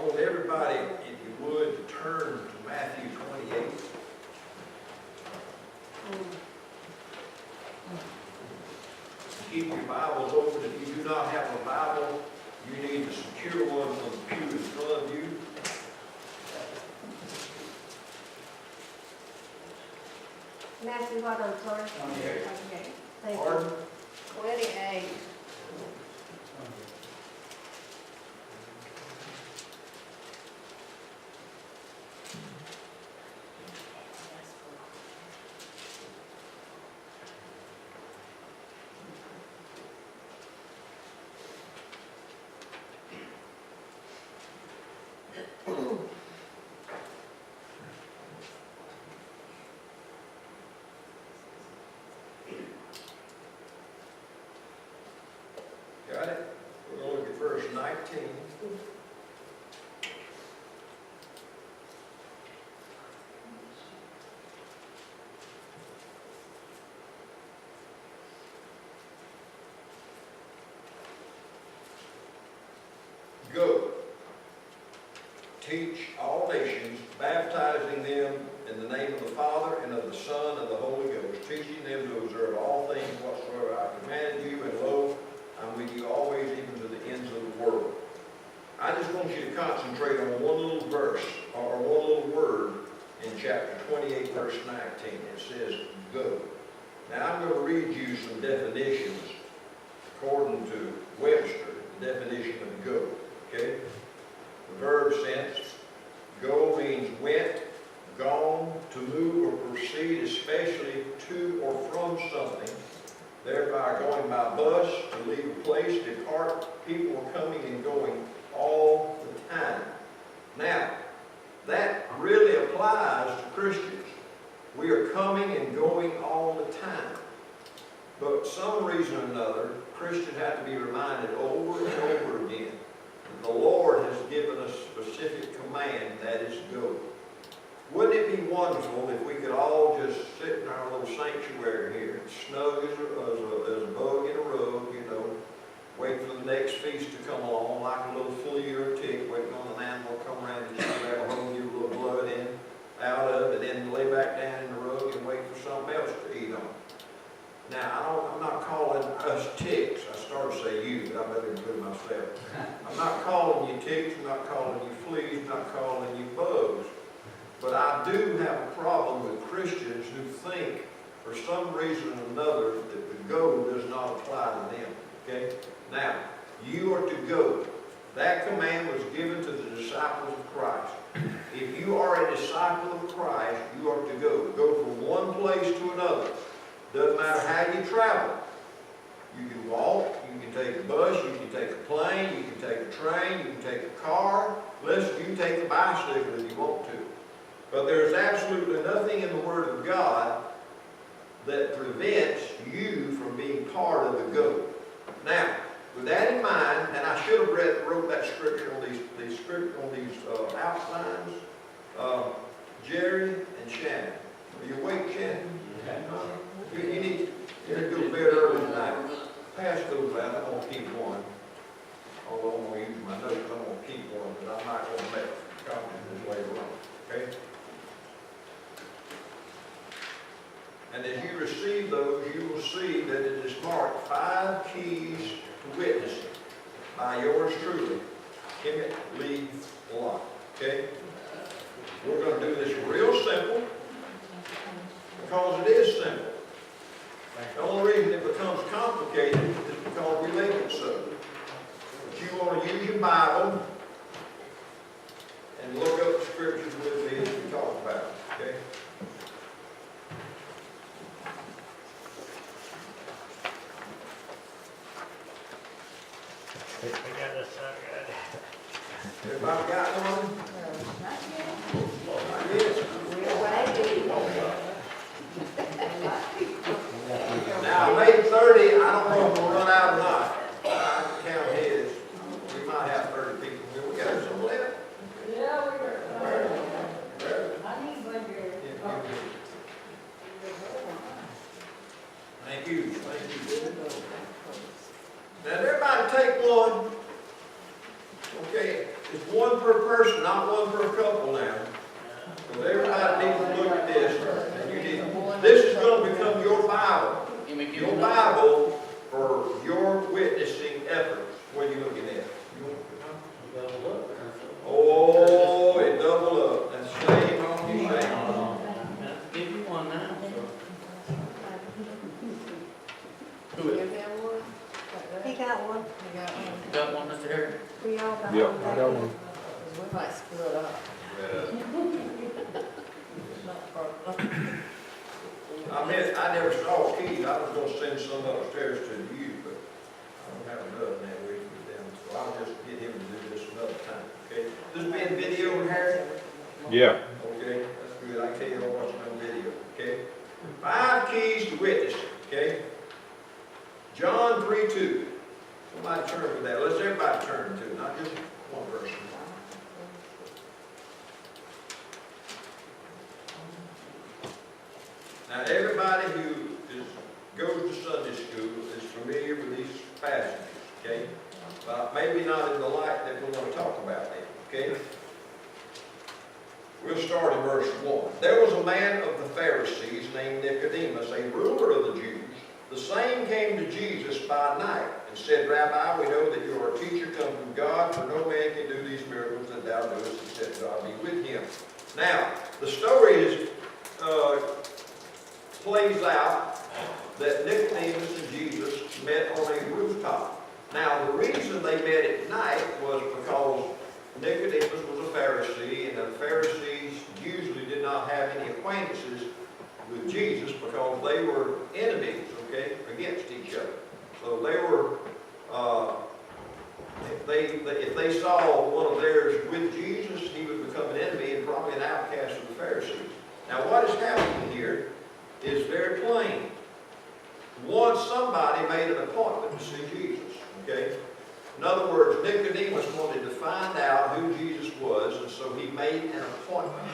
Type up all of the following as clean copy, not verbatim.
want everybody, if you would, to turn to Matthew 28. Keep your Bibles open. If you do not have a Bible, you need to secure one from the pew in front of you. Matthew, what I'm sorry? 28. Okay, thank you. Pardon? 28. Got it? We're going to look at verse 19. Go, teach all nations, baptizing them in the name of the Father and of the Son and the Holy Ghost, teaching them to observe all things whatsoever I commanded you, and lo, I'm with you always, even to the ends of the world. I just want you to concentrate on one little verse, or one little word in chapter 28, verse 19. It says, go. Now I'm going to read you some definitions according to Webster, the definition of go. Okay? The verb sense, go means went, gone, to move or proceed, especially to or from something, thereby going by bus, to leave a place, depart. People are coming and going all the time. Now, that really applies to Christians. We are coming and going all the time. But for some reason or another, Christians have to be reminded over and over again that the Lord has given us a specific command, that is go. Wouldn't it be wonderful if we could all just sit in our little sanctuary here, snug as a bug in a rug, you know, wait for the next feast to come along like a little flea or a tick, waiting on an animal to come around and you grab a hold of your little blood in, out of it, and then lay back down in the rug and wait for something else to eat on. Now, I'm not calling us ticks. I started to say you, but I better include myself. I'm not calling you ticks, I'm not calling you fleas, I'm not calling you bugs. But I do have a problem with Christians who think, for some reason or another, that the go does not apply to them. Okay? Now, you are to go. That command was given to the disciples of Christ. If you are a disciple of Christ, you are to go. Go from one place to another. Doesn't matter how you travel. You can walk, you can take a bus, you can take a plane, you can take a train, you can take a car. Listen, you can take a bicycle if you want to. But there's absolutely nothing in the Word of God that prevents you from being part of the go. Now, with that in mind, and I should have wrote that scripture on these outlines, Jerry and Shannon. Are you awake, Shannon? You need to go to bed early tonight. Pass those out. I'm going to keep one. Although I'm going to use my notes, I'm going to keep one, but I'm not going to make copies this later on. Okay? And as you receive those, you will see that it is marked 5 keys to witnessing by yours truly, Kimmett Lott. Okay? We're going to do this real simple because it is simple. The only reason it becomes complicated is because we make it so. But you want to use your Bible and look up the scriptures with me as we talk about it. Okay? Everybody got one? Now, May 30, I don't know if we'll run out or not. I can count heads. We might have 30 people here. We got some left? Yeah, we are. I need one here. Thank you. Thank you. Now, everybody take one. Okay, it's one per person, not one per couple now. Because everybody needs to look at this. And you need, this is going to become your Bible. Your Bible for your witnessing efforts. What are you looking at? Oh, it doubled up. That's shame on you, shame. I'll give you one now. Who is it? He got one. You got one, Mr. Harry? We all got one. Yep, I got one. We might split up. I never saw keys. I was going to send some upstairs to you, but I don't have enough that week with them. So I'll just get him to do this another time, okay? This being video, Harry? Yeah. Okay, that's good. I can tell you I'm watching on video, okay? 5 keys to witnessing, okay? John 3:2. Somebody turn to that. Let's everybody turn to it, not just one person. Now, everybody who goes to Sunday school is familiar with these passages, okay? But maybe not in the light that we're going to talk about them, okay? We'll start in verse 1. There was a man of the Pharisees named Nicodemus, a ruler of the Jews. The same came to Jesus by night and said, Rabbi, we know that you are a teacher come from God, for no man can do these miracles that thou doest except God be with him. Now, the story plays out that Nicodemus and Jesus met on a rooftop. Now, the reason they met at night was because Nicodemus was a Pharisee, and the Pharisees usually did not have any acquaintances with Jesus because they were enemies, okay, against each other. So they were, if they saw one of theirs with Jesus, he would become an enemy and probably an outcast of the Pharisees. Now, what is happening here is very plain. Once somebody made an appointment to see Jesus, okay? In other words, Nicodemus wanted to find out who Jesus was, and so he made an appointment,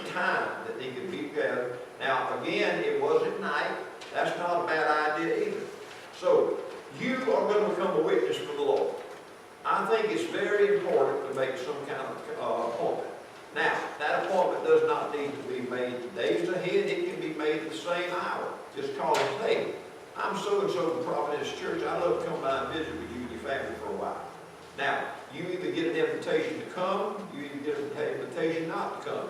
a time that he could be gathered. Now, again, it was at night. That's not a bad idea either. So, you are going to become a witness for the Lord. I think it's very important to make some kind of appointment. Now, that appointment does not need to be made days ahead. It can be made the same hour. Just call and say, hey, I'm so-and-so from Providence Church. I'd love to come by and visit with you and your family for a while. Now, you either get an invitation to come, you either get an invitation not to come.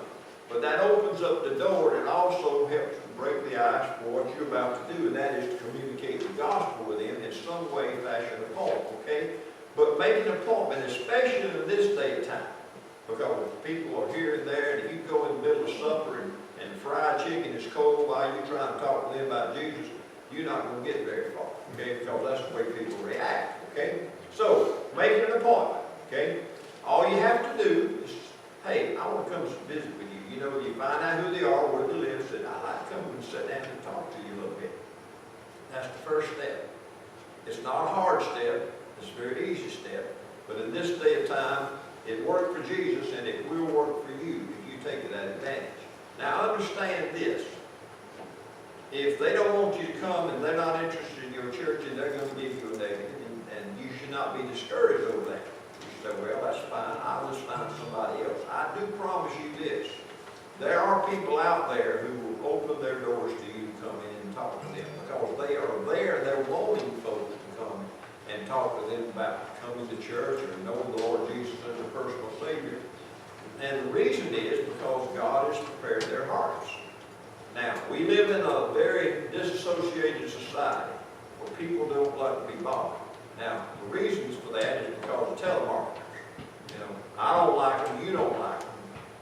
But that opens up the door and also helps to break the ice for what you're about to do, and that is to communicate the gospel with them in some way, fashion, or form, okay? But make an appointment, especially in this day and time, because people are here and there, and if you go in the middle of supper and fried chicken is cold while you're trying to talk to them about Jesus, you're not going to get very far, okay? Because that's the way people react, okay? So, make an appointment, okay? All you have to do is, hey, I want to come visit with you. You know, you find out who they are, where they live, say, I'd like to come and sit down and talk to you a little bit. That's the first step. It's not a hard step. It's a very easy step. But in this day of time, it worked for Jesus, and it will work for you if you take that advantage. Now, understand this. If they don't want you to come and they're not interested in your church, and they're going to give you a negative, and you should not be discouraged over that. You say, well, that's fine. I'll just find somebody else. I do promise you this. There are people out there who will open their doors to you to come in and talk to them because they are there. They're wanting folks to come and talk to them about coming to church or knowing the Lord Jesus as a personal Savior. And the reason is because God has prepared their hearts. Now, we live in a very disassociated society where people don't like to be bothered. Now, the reasons for that is because of telemarketers. You know, I don't like them, you don't like them.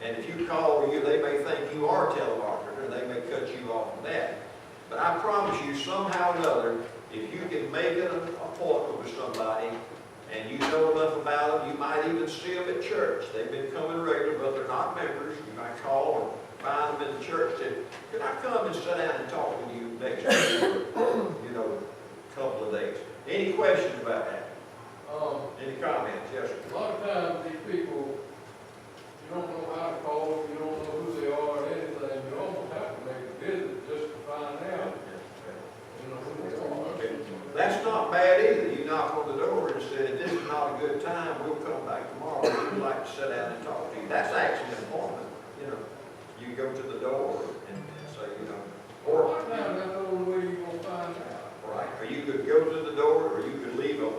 And if you call you, they may think you are a telemarketer, and they may cut you off of that. But I promise you, somehow or another, if you can make an appointment with somebody, and you know enough about them, you might even see them at church. They've been coming regular, but they're not members. You might call or find them in the church and, can I come and sit down and talk with you next week or, you know, a couple of days? Any questions about that? Any comments? Yes, sir. A lot of times these people, you don't know how to call them, you don't know who they are or anything, you almost have to make a visit just to find out, you know, who they are. Okay. That's not bad either. You knock on the door and say, this is not a good good time, we'll come back tomorrow, we'd like to sit down and talk to you. That's actually an appointment, you know. You go to the door and say, you know, or, Now, that's the only way you're gonna find out. right, or you could go to the door, or you could leave a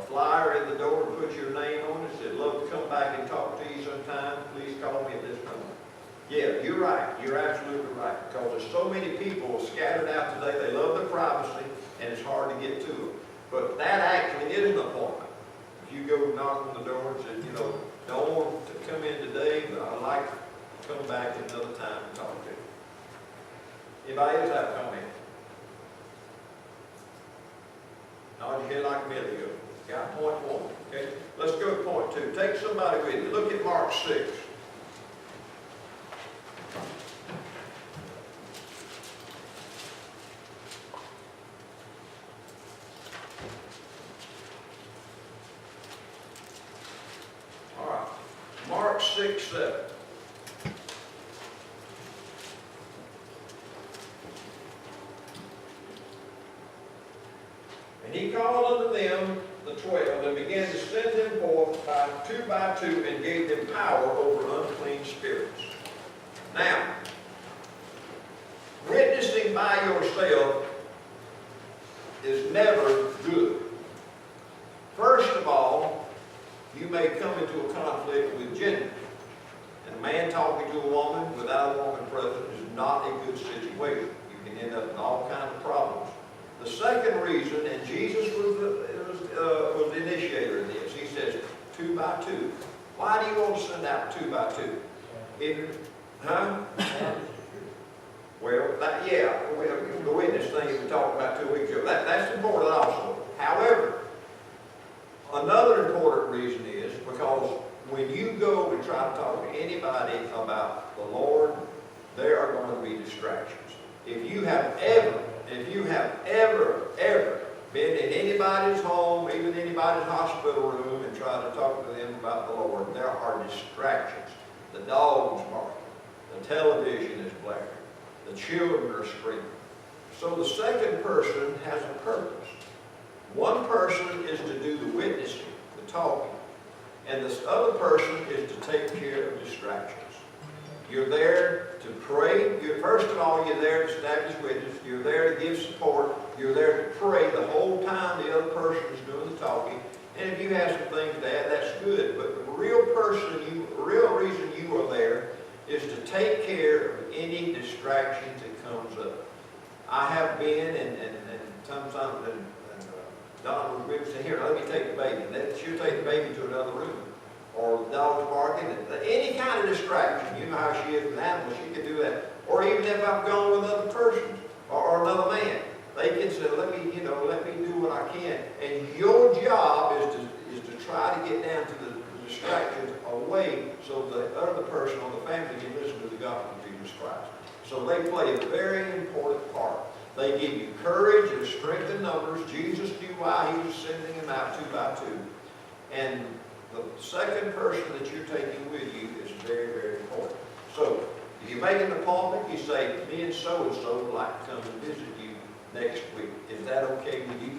flyer in the door and put your name on it, said, love to come back and talk to you sometime, please call me at this number. Yeah, you're right, you're absolutely right, because there's so many people scattered out today, they love their privacy, and it's hard to get to them. But that actually is an appointment. If you go knock on the door and say, you know, don't want to come in today, but I'd like to come back another time and talk to you. Anybody else have a comment? Nod your head like a million ago. Got point one, okay? Let's go to point two. Take somebody with you. Look at Mark 6. All right. Mark 6:7. And he called unto them the 12, and began to send them forth by two, and gave them power over unclean spirits. Now, witnessing by yourself is never good. First of all, you may come into a conflict with gender. And a man talking to a woman without a woman present is not a good situation. You can end up in all kinds of problems. The second reason, and Jesus was the initiator of this, he says 2 by 2. Why do you want to send out 2 by 2? Huh? Well, the witness thing we talked about 2 weeks ago, that's important also. However, another important reason is because when you go and try to talk to anybody about the Lord, there are going to be distractions. If you have ever been in anybody's home, even anybody's hospital room, and tried to talk to them about the Lord, there are distractions. The dog's barking, the television is blaring, the children are screaming. So the second person has a purpose. One person is to do the witnessing, the talking, and this other person is to take care of distractions. You're there to pray. First of all, you're there to establish witness. You're there to give support. You're there to pray the whole time the other person is doing the talking. And if you have some things to add, that's good. But the real reason you are there is to take care of any distractions that comes up. I have been, and sometimes, Donna was with me saying, here, let me take the baby. And then she'll take the baby to another room. Or the dog's barking, any kind of distraction. You know how she is with animals, she can do that. Or even if I'm gone with another person or another man, they can say, let me do what I can. And your job is to try to get down to the distractions away so the other person or the family can listen to the gospel of Jesus Christ. So they play a very important part. They give you courage and strength in numbers. Jesus knew why he was sending them out 2 by 2. And the second person that you're taking with you is very, very important. So, if you make an appointment, you say, me and so-and-so would like to come and visit you next week. Is that okay with you?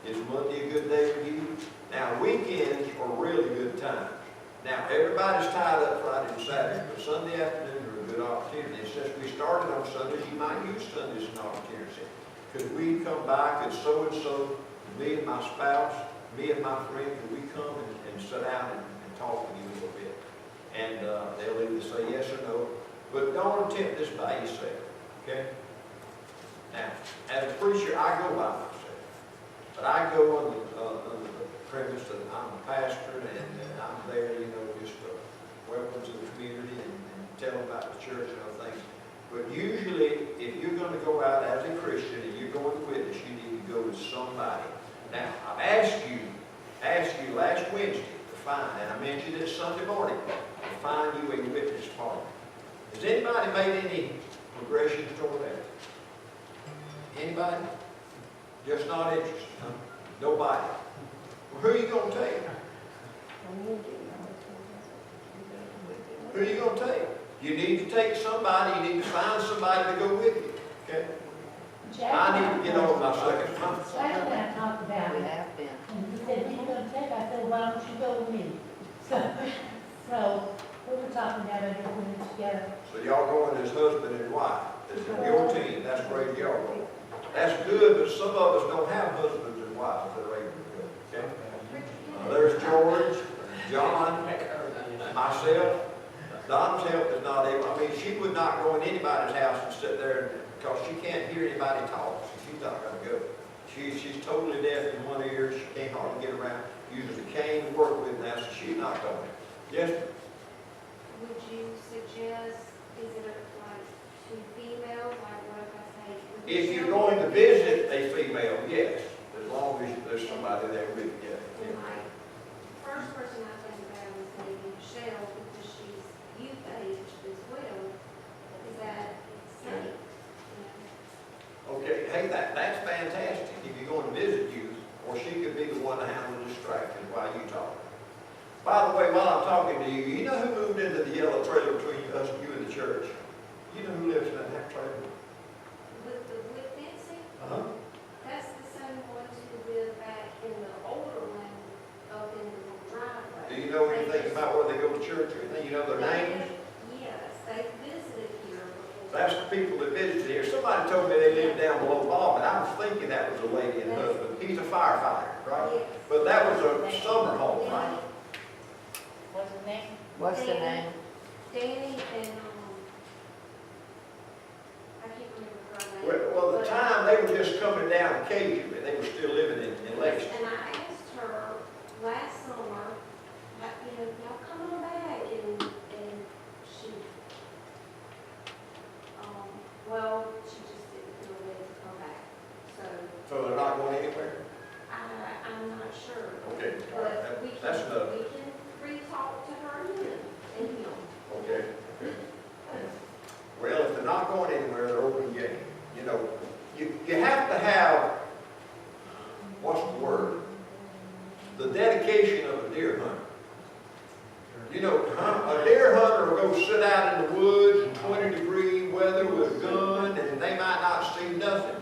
Is Monday a good day with you? Now, weekends are really good times. Now, everybody's tied up Friday and Saturday, but Sunday afternoons are a good opportunity. And since we started on Sundays, you might use Sundays as an opportunity. Could we come by, could so-and-so, me and my spouse, me and my friend, could we come and sit down and talk with you a little bit? And they'll either say yes or no. But don't attempt this by yourself, okay? Now, as a preacher, I go by myself. But I go on the premise that I'm a pastor and I'm there, you know, just to welcome to the community and tell them about the church and other things. But usually, if you're going to go out as a Christian and you're going to witness, you need to go with somebody. Now, I've asked you last Wednesday to find, and I mentioned it Sunday morning, to find you a witness partner. Has anybody made any progression toward that? Anybody? Just not interested, huh? Nobody. Well, who are you going to take? Who are you going to take? You need to take somebody, you need to find somebody to go with you, okay? I need to get over my second month. Jackie and I talked about We it, have been. and he said, he's gonna take, I said, why don't you go something together, they're putting it together. So y'all going as husband and wife, it's your team, that's great, y'all go. That's good, but some of us don't have husbands and wives that are able to go, okay? There's George, John, myself. Donna's help is not able, I mean, she would not go in anybody's house and sit there, because she can't hear anybody talk, so she's not gonna go. She's totally deaf in one ear, she can't hardly get around, uses a cane to work with now, so she's not going. Yes, ma'am? Would you suggest, is it like two females, like what if I say? If you're going to visit a female, yes, as long as there's somebody there with you. And my first person I think about is maybe Michelle, because she's youth age as well. Is that safe? Okay, hey, that's fantastic, if you're going to visit youth, or she could be the one to handle the distractions while you talk. By the way, while I'm talking to you, you know who moved into the yellow trailer between us, you and the church? You know who lives in that trailer? With the wood fencing, Uh-huh. that's the same ones who live back in the older one up in the driveway. Do you know anything about where they go to church or anything? You know their names? Yes, they visited here before. That's the people that visited here. Somebody told me they lived down below Bob, and I was thinking that was a lady and husband. He's a firefighter, right? Yes. But that was a summer home, right? What's his name? What's the name? Danny and, I can't remember her name. Well, the time they were just coming down occasionally. They were still living in Lexington. And I asked her last summer, y'all come on back, and she, well, she just didn't feel ready to come back, so So they're not going anywhere? I'm not sure. Okay, all right. But we That's can, enough. we can re-talk to her and him. Okay. Well, if they're not going anywhere, they're open game. You know, you have to have, what's the word? The dedication of a deer hunter. You know, a deer hunter will go sit out in the woods in 20-degree weather with a gun, and they might not see nothing.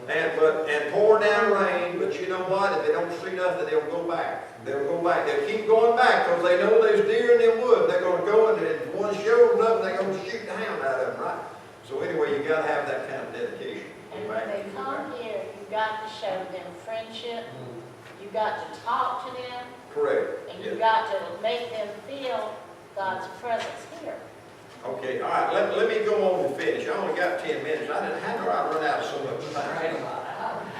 And pour down rain, but you know what? If they don't see nothing, they'll go back. They'll go back. They'll keep going back because they know there's deer in the woods. They're going to go, and if one shows up, they're going to shoot the hound out of them, right? So anyway, you got to have that kind of dedication. Go And back when they and go come back. here, you've got to show them friendship, you've got to talk to them, Correct. and Yeah. you've got to make them feel God's presence here. Okay, all right, let me go on and finish. I only got 10 minutes. How did I run out of so much time?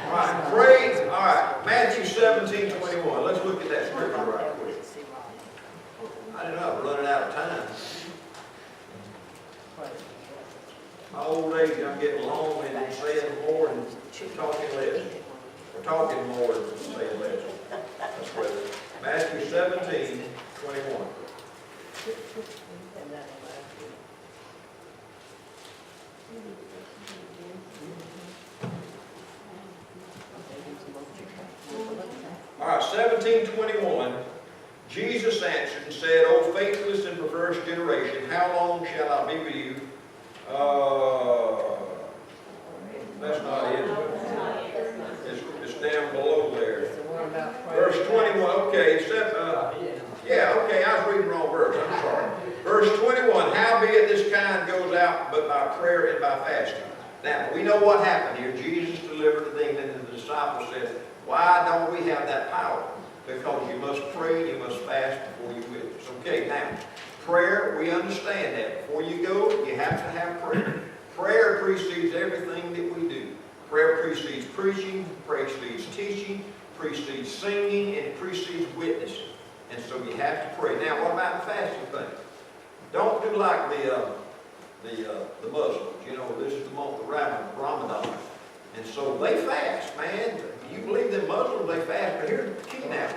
All right, praise, all right, Matthew 17:21. Let's look at that scripture right quick. I didn't know I was running out of time. My old age, I'm getting long and saying more and talking less. We're talking more than saying less. That's what it is. Matthew 17:21. All right, 17:21. Jesus answered and said, O faithless and perverse generation, how long shall I be with you? That's not it. It's down below there. Verse 21, okay, yeah, okay, I was reading the wrong verse, I'm sorry. Verse 21, howbeit this kind goes out but by prayer and by fasting. Now, we know what happened here. Jesus delivered the thing, and the disciples said, why don't we have that power? Because you must pray, you must fast before you witness. Okay, now, prayer, we understand that. Before you go, you have to have prayer. Prayer precedes everything that we do. Prayer precedes preaching, precedes teaching, precedes singing, and it precedes witnessing. And so you have to pray. Now, what about the fasting thing? Don't do like the Muslims. You know, this is the month of Ramadan. And so they fast, man. You believe them Muslims, they fast. But here's the key now.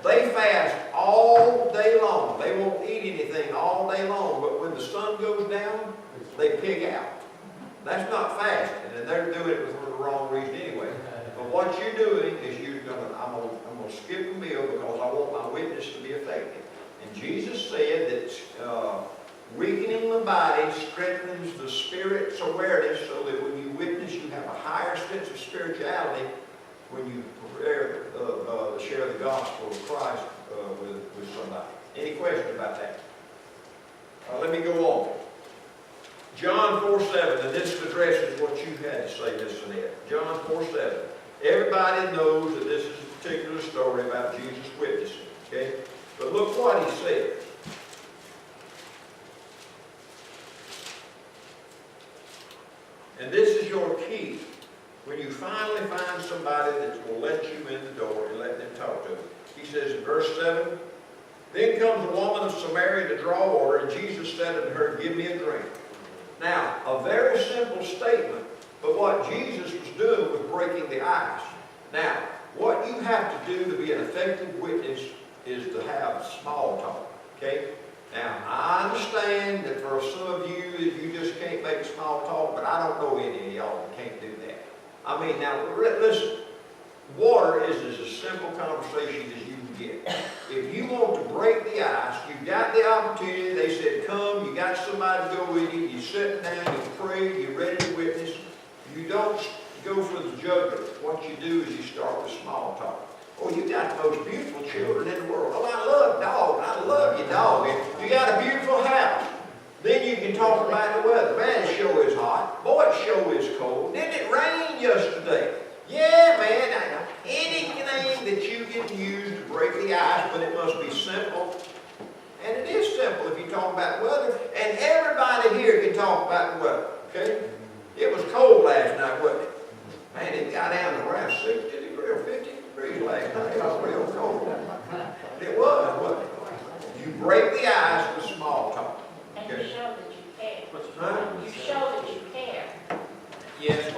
They fast all day long. They won't eat anything all day long. But when the sun goes down, they pig out. That's not fasting. And they're doing it for the wrong reason anyway. But what you're doing is I'm going to skip a meal because I want my witness to be effective. And Jesus said that weakening the body strengthens the spirit's awareness so that when you witness, you have a higher sense of spirituality when you share the gospel of Christ with somebody. Any question about that? Let me go on. John 4:7, and this addresses what you had to say, Miss Annette. John 4:7. Everybody knows that this is a particular story about Jesus witnessing, okay? But look what he said. And this is your key. When you finally find somebody that will let you in the door and let them talk to them. He says in verse 7, then comes the woman of Samaria to draw water, and Jesus said unto her, give me a drink. Now, a very simple statement, but what Jesus was doing was breaking the ice. Now, what you have to do to be an effective witness is to have small talk, okay? Now, I understand that for some of you, you just can't make small talk, but I don't know any of y'all that can't do that. I mean, now, listen, water is as a simple conversation as you can get. If you want to break the ice, you've got the opportunity. They said, come, you got somebody to go with you, you're sitting down, you pray, you're ready to witness. You don't go for the jugular. What you do is you start with small talk. Oh, you got the most beautiful children in the world. Oh, I love dogs. I love your dog. You got a beautiful house. Then you can talk about the weather. Man, it sure is hot. Boy, it sure is cold. Didn't it rain yesterday? Yeah, man. Anything that you can use to break the ice, but it must be simple. And it is simple if you talk about weather. And everybody here can talk about the weather. Okay? It was cold last night, wasn't it? Man, it got down to around 60 degrees or 50 degrees last night. It was real cold. It was, wasn't it? You break the ice with small talk. And you show that you care. Huh? You show that you care. Yes,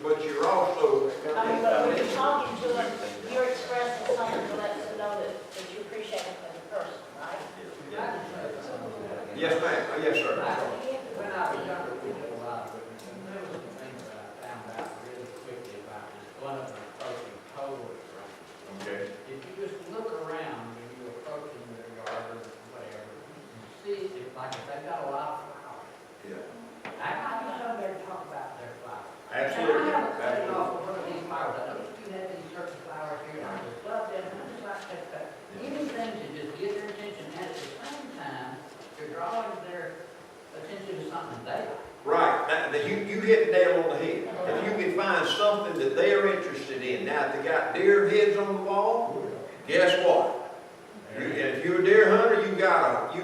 but you're also... I mean, but when you're talking to them, you're expressing something to let them know that you appreciate them as a person, right? Yes, ma'am. Yes, sir. When I was younger, we did a lot of it. There was some things that I found out really quickly about this one of them approaching totally right. Okay. If you just look around when you're approaching their yard or whatever, you see if they've got a lot of flowers. Yeah. I might be somewhere there to talk about their flowers. Absolutely. And I haven't cut it Absolutely. off one of these flowers. I noticed you had these certain flowers here, and I just love them, and I just like that. Anything to just get their attention, and at the same time, you're drawing their attention to something they like. Right. You hit the nail on the head. If you can find something that they're interested in. Now, if they got deer heads on the wall, guess what? If you're a deer hunter, you got a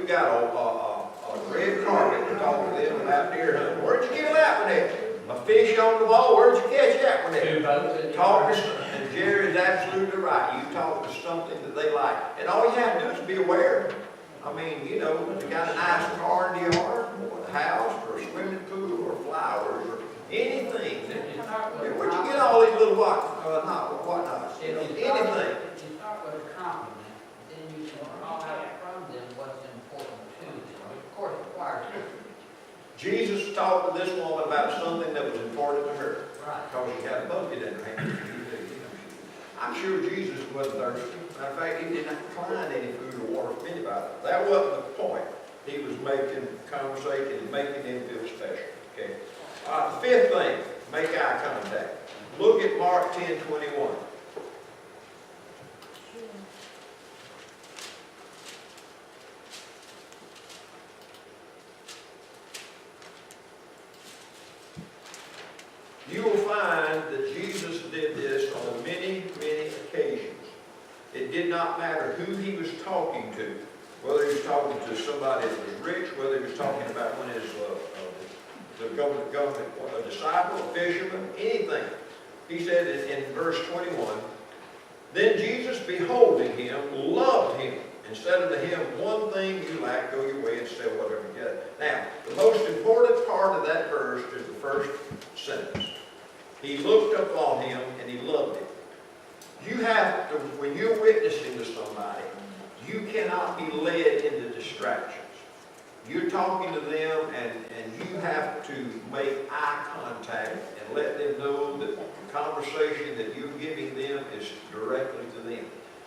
red carpet to talk to them about deer hunting. Where'd you get that one at? A fish on the wall, where'd you catch that one at? Talk to some, and Jerry's absolutely right. You talk to something that they like. And all you have to do is be aware. I mean, you know, you got a nice car in the yard, or a house, or a swimming pool, or flowers, or anything. Where'd you get all these little whatnots? Anything. You start with a compliment, then you can draw out from them what's important to them, which of course requires history. Jesus talked to this woman about something that was important to her. Right. Because she had a bucket in her hand. I'm sure Jesus wasn't thirsty. Matter of fact, he did not decline any food or water from anybody. That wasn't the point. He was making conversation and making them feel special. Okay. The fifth thing, make eye contact. Look at Mark 10:21. You will find that Jesus did this on many, many occasions. It did not matter who he was talking to, whether he was talking to somebody that was rich, whether he was talking about one of his a disciple, a fisherman, anything. He said in verse 21, then Jesus, beholding him, loved him, and said unto him, one thing you lack, go your way and sell whatever you get. Now, the most important part of that verse is the first sentence. He looked upon him and he loved him. You have to, when you're witnessing to somebody, you cannot be led into distractions. You're talking to them and you have to make eye contact and let them know that the conversation that you're giving them is directly to them.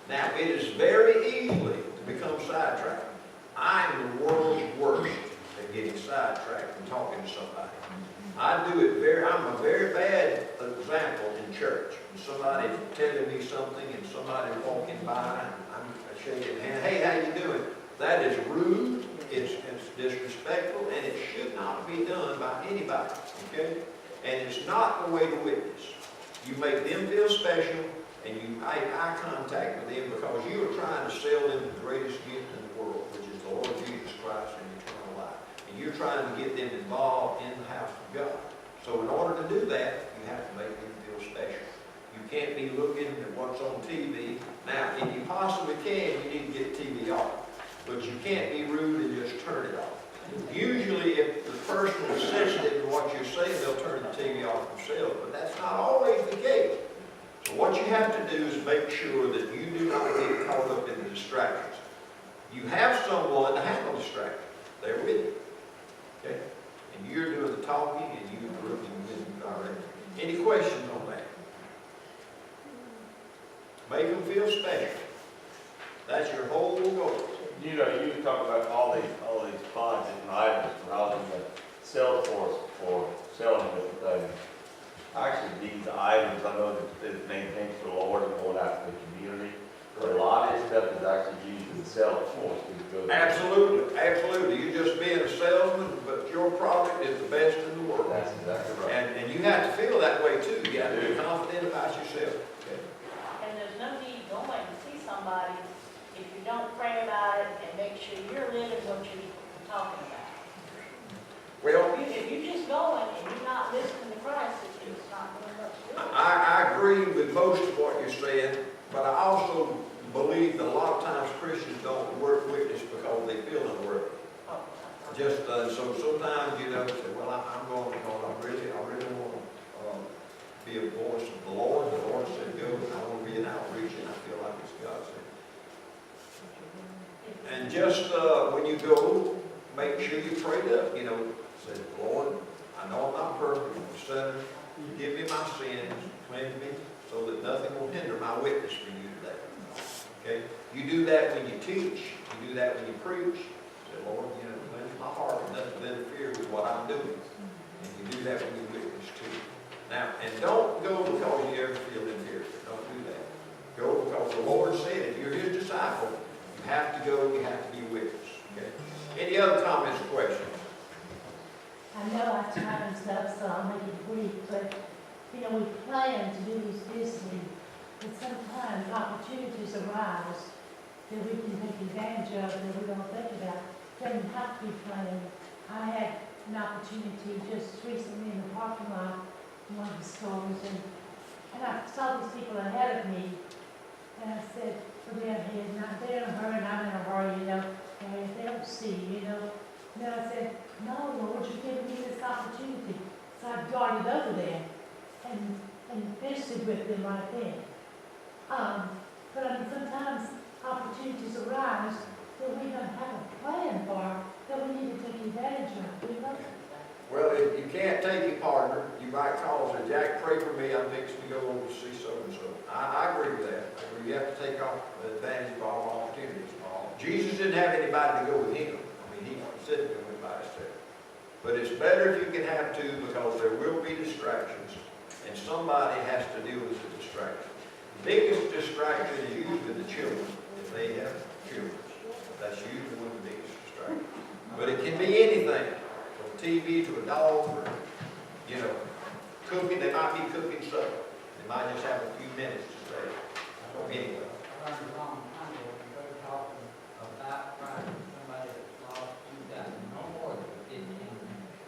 Now, it is very easy to become sidetracked. I am the world's worst at getting sidetracked and talking to somebody. I'm a very bad example in church. When somebody's telling me something and somebody walking by and I'm shaking hand, hey, how you doing? That is rude. It's disrespectful, and it should not be done by anybody, okay? And it's not the way to witness. You make them feel special, and you make eye contact with them because you are trying to sell them the greatest gift in the world, which is the Lord Jesus Christ and eternal life. And you're trying to get them involved in the house of God. So in order to do that, you have to make them feel special. You can't be looking at what's on TV. Now, if you possibly can, you need to get TV off. But you can't be rude and just turn it off. Usually, if the person is sensitive to what you're saying, they'll turn the TV off themselves. But that's not always the case. So what you have to do is make sure that you do not get caught up in the distractions. You have someone to handle distractions. They're with you. Okay? And you're doing the talking and you're looking with them directly. Any questions on that? Make them feel special. That's your whole goal. You know, you talk about all these projects and items rather than the sales force for selling different things. Actually, these items, I know that it maintains the Lord and going out to the community, but a lot of this stuff is actually used in the sales force. Absolutely, absolutely. You're just being a salesman, but your product is the best in the world. That's exactly right. And you have to feel that way too. You have to be confident about yourself. Okay? And there's no need going to see somebody if you don't pray about it and make sure you're living what you're talking about. Well, If you're just going and you're not listening to Christ, it's not going much good. I agree with most of what you're saying, but I also believe that a lot of times Christians don't work witness because they feel unworthy. Just so sometimes, you know, say, well, I'm going because I really want to be a voice of the Lord. The Lord said go, and I want to be an outreach, and I feel like it's God said. And just when you go, make sure you prayed up. You know, say, Lord, I know I'm not perfect. I'm a sinner. Forgive me my sins, cleanse me, so that nothing will hinder my witness for you today. Okay? You do that when you teach. You do that when you preach. Say, Lord, you know, cleanse my heart and nothing will interfere with what I'm doing. And you do that when you witness too. Now, and don't go because you ever feel inferior. Don't do that. Go because the Lord said, if you're His disciple, you have to go, you have to be witness. Okay? Any other comments or questions? I know I time and stuff, so I'll make it brief, but, you know, we plan to do these visiting, but sometimes opportunities arise that we can take advantage of that we don't think about. Doesn't have to be planned. I had an opportunity just recently in the parking lot, in one of the stores, and I saw these people ahead of me, and I said, well, they're ahead, they're in a hurry, and I'm in a hurry, you know, and they don't see, you know. And then I said, no, Lord, you're giving me this opportunity. So I darted over there and visited with them right then. But I mean, sometimes opportunities arise that we don't have a plan for, that we need to take advantage of, you know? Well, if you can't take your partner, you might call and say, Jack, pray for me, I'm fixing to go over to see so-and-so. I agree with that. I agree. You have to take advantage of all opportunities. Jesus didn't have anybody to go with him. I mean, he specifically went by himself. But it's better if you can have two because there will be distractions, and somebody has to deal with the distractions. The biggest distraction is usually the children, if they have children. That's usually one of the biggest distractions. But it can be anything. TV to a dog, or, you know, cooking. They might be cooking supper. They might just have a few minutes to say. So anyway. I learned a long time ago when you started talking about Christ, somebody that's lost, you got no more than 15 minutes.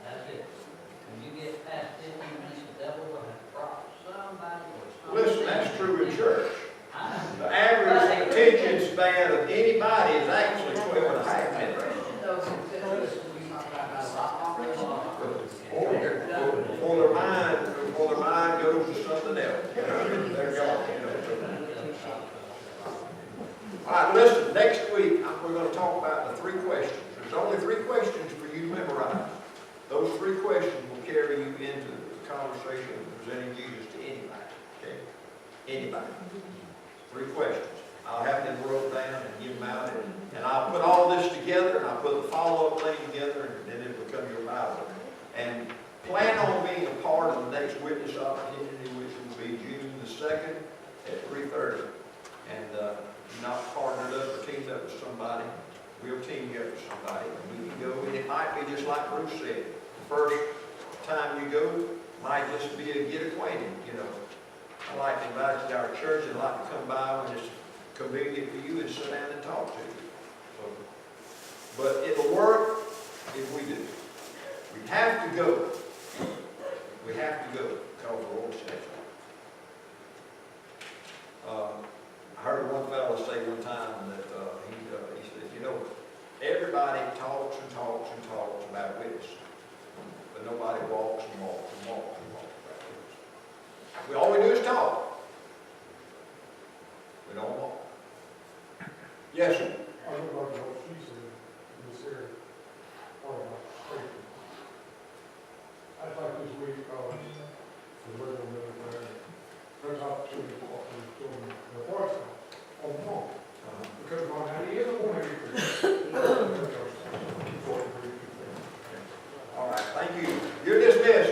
That's it. When you get past 15 minutes, the devil will have brought somebody or something. Listen, that's true in church. I know. The average attention span of anybody is actually 12 and a half minutes. Before their mind goes to something else. You know, they're gone. You know. All right, listen, next week we're going to talk about the 3 questions. There's only 3 questions for you to memorize. Those 3 questions will carry you into the conversation of presenting Jesus to anybody. Okay? Anybody. 3 questions. I'll have them wrote down and give them out. And I'll put all this together, and I'll put the follow-up thing together, and then it'll become your Bible. And plan on being a part of the next witness opportunity, which will be June the 2nd at 3:30. And if you're not partnered up or teamed up with somebody, we'll team you up with somebody, and we can go, and it might be just like Bruce said, the first time you go, might just be a get acquainted, you know. I like to invite you to our church, and like to come by when it's convenient for you and sit down and talk to you. So, but it'll work if we do. We have to go. We have to go, because the Lord says so. I heard one fellow say one time that he said, you know, everybody talks and talks and talks about witnessing, but nobody walks and walks and walks and walks about witnessing. All we do is talk. We don't walk. Yes, sir. I don't know what she said in this area. I'd like this week, the regular military, there's opportunity to walk through children, the voice on the phone. Because on how he is a woman, All right, thank you. You're dismissed.